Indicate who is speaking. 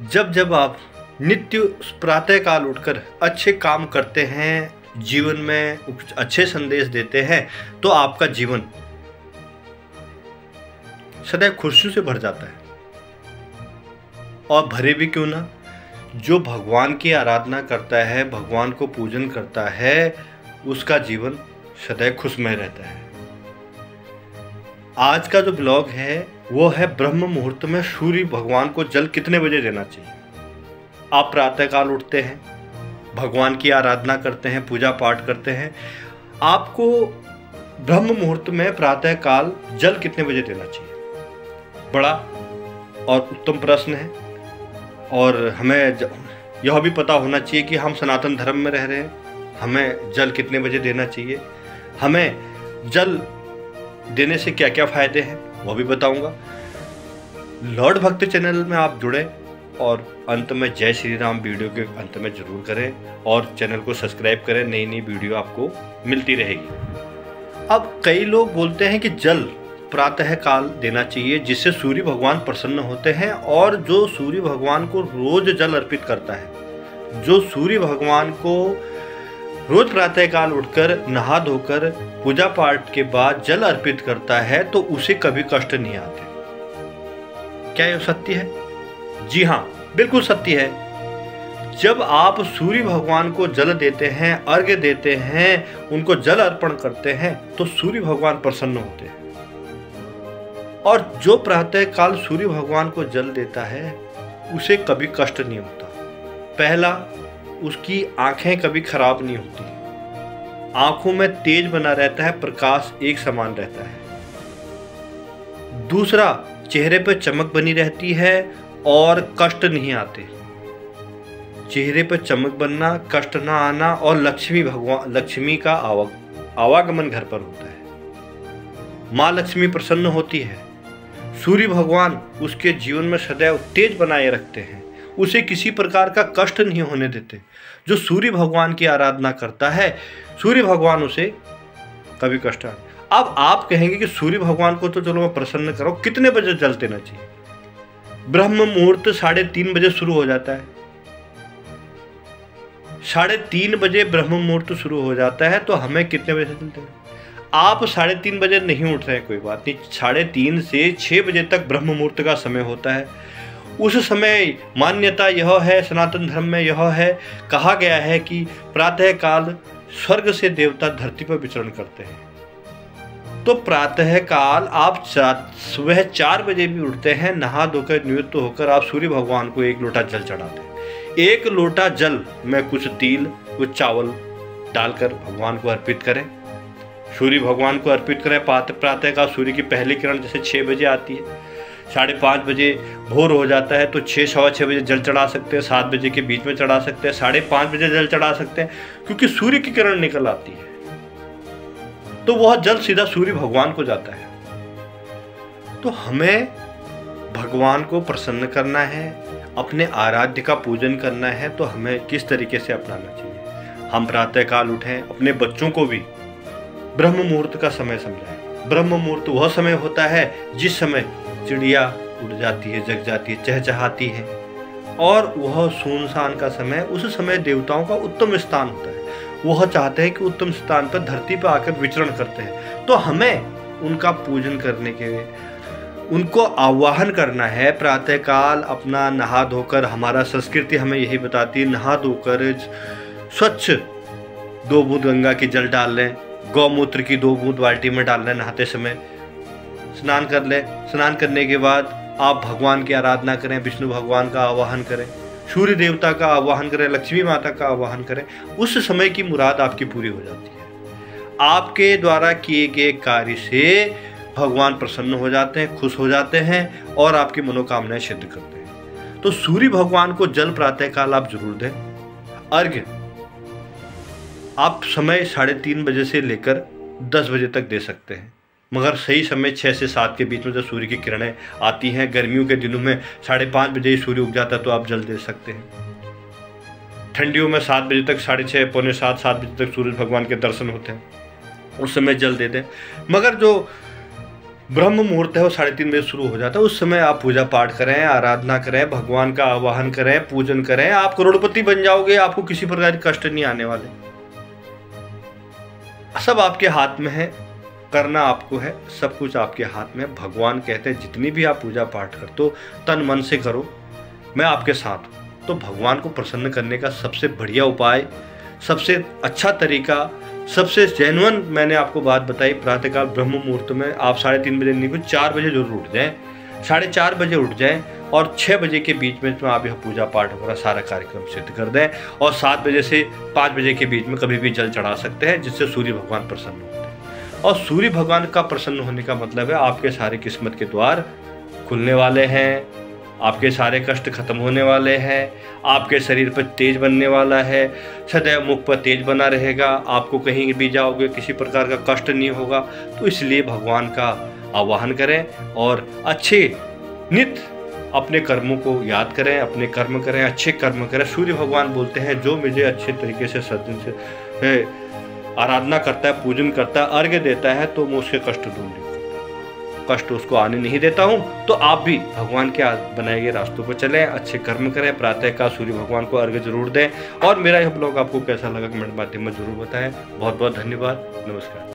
Speaker 1: जब जब आप नित्य प्रातःकाल उठकर अच्छे काम करते हैं, जीवन में कुछ अच्छे संदेश देते हैं, तो आपका जीवन सदैव खुशियों से भर जाता है। और भरे भी क्यों ना, जो भगवान की आराधना करता है, भगवान को पूजन करता है, उसका जीवन सदैव खुशमय रहता है। आज का जो ब्लॉग है वो है ब्रह्म मुहूर्त में सूर्य भगवान को जल कितने बजे देना चाहिए। आप प्रातःकाल उठते हैं, भगवान की आराधना करते हैं, पूजा पाठ करते हैं, आपको ब्रह्म मुहूर्त में प्रातःकाल जल कितने बजे देना चाहिए? बड़ा और उत्तम प्रश्न है। और हमें यह भी पता होना चाहिए कि हम सनातन धर्म में रह रहे हैं, हमें जल कितने बजे देना चाहिए, हमें जल देने से क्या क्या फायदे हैं वो भी बताऊंगा। लॉर्ड भक्ति चैनल में आप जुड़े और अंत में जय श्री राम वीडियो के अंत में जरूर करें और चैनल को सब्सक्राइब करें, नई नई वीडियो आपको मिलती रहेगी। अब कई लोग बोलते हैं कि जल प्रातः काल देना चाहिए, जिससे सूर्य भगवान प्रसन्न होते हैं। और जो सूर्य भगवान को रोज जल अर्पित करता है, जो सूर्य भगवान को रोज प्रातः काल उठकर नहा धोकर पूजा पाठ के बाद जल अर्पित करता है, तो उसे कभी कष्ट नहीं आते। क्या यह सत्य है? जी हाँ, बिल्कुल सत्य है। जब आप सूर्य भगवान को जल देते हैं, अर्घ्य देते हैं, उनको जल अर्पण करते हैं, तो सूर्य भगवान प्रसन्न होते हैं। और जो प्रातः काल सूर्य भगवान को जल देता है, उसे कभी कष्ट नहीं होता। पहला, उसकी आंखें कभी खराब नहीं होती, आंखों में तेज बना रहता है, प्रकाश एक समान रहता है। दूसरा, चेहरे पर चमक बनी रहती है और कष्ट नहीं आते। चेहरे पर चमक बनना, कष्ट ना आना, और लक्ष्मी का आवागमन घर पर होता है। माँ लक्ष्मी प्रसन्न होती है। सूर्य भगवान उसके जीवन में सदैव तेज बनाए रखते हैं, उसे किसी प्रकार का कष्ट नहीं होने देते। जो सूर्य भगवान की आराधना करता है, सूर्य भगवान उसे कभी कष्ट आए। अब आप कहेंगे कि सूर्य भगवान को तो चलो मैं प्रसन्न करो, कितने बजे जल देना चाहिए? ब्रह्म मुहूर्त 3:30 बजे शुरू हो जाता है। 3:30 बजे ब्रह्म मुहूर्त शुरू हो जाता है, तो हमें कितने बजे जल देना? आप 3:30 बजे नहीं उठ रहे हैं, कोई बात नहीं, 3:30 से 6 बजे तक ब्रह्म मुहूर्त का समय होता है। उस समय मान्यता यह है, सनातन धर्म में यह है, कहा गया है कि प्रातः काल स्वर्ग से देवता धरती पर विचरण करते हैं। तो प्रातः काल आप सुबह 4 बजे भी उठते हैं, नहा धोकर निवृत्त होकर आप सूर्य भगवान को 1 लोटा जल चढ़ाते हैं। 1 लोटा जल में कुछ तिल, कुछ चावल डालकर भगवान को अर्पित करें, सूर्य भगवान को अर्पित करें। प्रातः काल सूर्य की पहली किरण जैसे 6 बजे आती है, 5:30 बजे भोर हो जाता है, तो 6, सवा 6 बजे जल चढ़ा सकते हैं, 7 बजे के बीच में चढ़ा सकते हैं, 5:30 बजे जल चढ़ा सकते हैं, क्योंकि सूर्य की किरण निकल आती है, तो वह जल सीधा सूर्य भगवान को जाता है। तो हमें भगवान को प्रसन्न करना है, अपने आराध्य का पूजन करना है, तो हमें किस तरीके से अपनाना चाहिए। हम प्रातःकाल उठें, अपने बच्चों को भी ब्रह्म मुहूर्त का समय समझाएं। ब्रह्म मुहूर्त वह समय होता है जिस समय चिड़िया उड़ जाती है, जग जाती है, चहचहाती है, और वह सुनसान का समय, उस समय देवताओं का उत्तम स्थान होता है। वह चाहते हैं कि उत्तम स्थान पर धरती पर आकर विचरण करते हैं, तो हमें उनका पूजन करने के लिए उनको आवाहन करना है। प्रातःकाल अपना नहा धोकर, हमारा संस्कृति हमें यही बताती है, नहा धोकर स्वच्छ 2 बूंद गंगा की जल डाल लें, गौमूत्र की 2 बूंद बाल्टी में डाल लें, नहाते समय स्नान कर लें। स्नान करने के बाद आप भगवान की आराधना करें, विष्णु भगवान का आवाहन करें, सूर्य देवता का आवाहन करें, लक्ष्मी माता का आवाहन करें। उस समय की मुराद आपकी पूरी हो जाती है। आपके द्वारा किए गए कार्य से भगवान प्रसन्न हो जाते हैं, खुश हो जाते हैं, और आपकी मनोकामनाएं सिद्ध करते हैं। तो सूर्य भगवान को जल प्रातःकाल आप जरूर दें। अर्घ्य आप समय 3:30 बजे से लेकर 10 बजे तक दे सकते हैं, मगर सही समय 6 से 7 के बीच में जब सूर्य की किरणें आती हैं। गर्मियों के दिनों में 5:30 बजे ही सूर्य उग जाता है, तो आप जल दे सकते हैं। ठंडियों में 7 बजे तक, 6:30, पौने 7 बजे तक सूर्य भगवान के दर्शन होते हैं, उस समय जल दे दें। मगर जो ब्रह्म मुहूर्त है वो 3:30 बजे शुरू हो जाता है। उस समय आप पूजा पाठ करें, आराधना करें, भगवान का आवाहन करें, पूजन करें, आप करोड़पति बन जाओगे। आपको किसी प्रकार के कष्ट नहीं आने वाले। सब आपके हाथ में है, करना आपको है, सब कुछ आपके हाथ में। भगवान कहते हैं जितनी भी आप पूजा पाठ करते हो तन मन से करो, मैं आपके साथ हूँ। तो भगवान को प्रसन्न करने का सबसे बढ़िया उपाय, सबसे अच्छा तरीका, सबसे जेन्युइन मैंने आपको बात बताई, प्रातःकाल ब्रह्म मुहूर्त में आप 3:30 बजे नहीं, कुछ 4 बजे जरूर उठ जाएं, 4:30 बजे उठ जाएं और 6 बजे के बीच में आप यह पूजा पाठ वगैरह सारा कार्यक्रम सिद्ध कर दें। और 7 बजे से 5 बजे के बीच में कभी भी जल चढ़ा सकते हैं, जिससे सूर्य भगवान प्रसन्न होते हैं। और सूर्य भगवान का प्रसन्न होने का मतलब है आपके सारे किस्मत के द्वार खुलने वाले हैं, आपके सारे कष्ट खत्म होने वाले हैं, आपके शरीर पर तेज बनने वाला है, सदैव मुख पर तेज बना रहेगा, आपको कहीं भी जाओगे किसी प्रकार का कष्ट नहीं होगा। तो इसलिए भगवान का आवाहन करें और अच्छे नित्य अपने कर्मों को याद करें, अपने कर्म करें, अच्छे कर्म करें। सूर्य भगवान बोलते हैं जो मुझे अच्छे तरीके से सदन से आराधना करता है, पूजन करता है, अर्घ्य देता है, तो मैं उसके कष्ट दूर नहीं, कष्ट उसको आने नहीं देता हूँ। तो आप भी भगवान के बनाए गए रास्तों पर चलें, अच्छे कर्म करें, प्रातः का सूर्य भगवान को अर्घ्य जरूर दें। और मेरा यह ब्लॉग आपको कैसा लगा कमेंट माध्यम में जरूर बताएं। बहुत बहुत धन्यवाद, नमस्कार।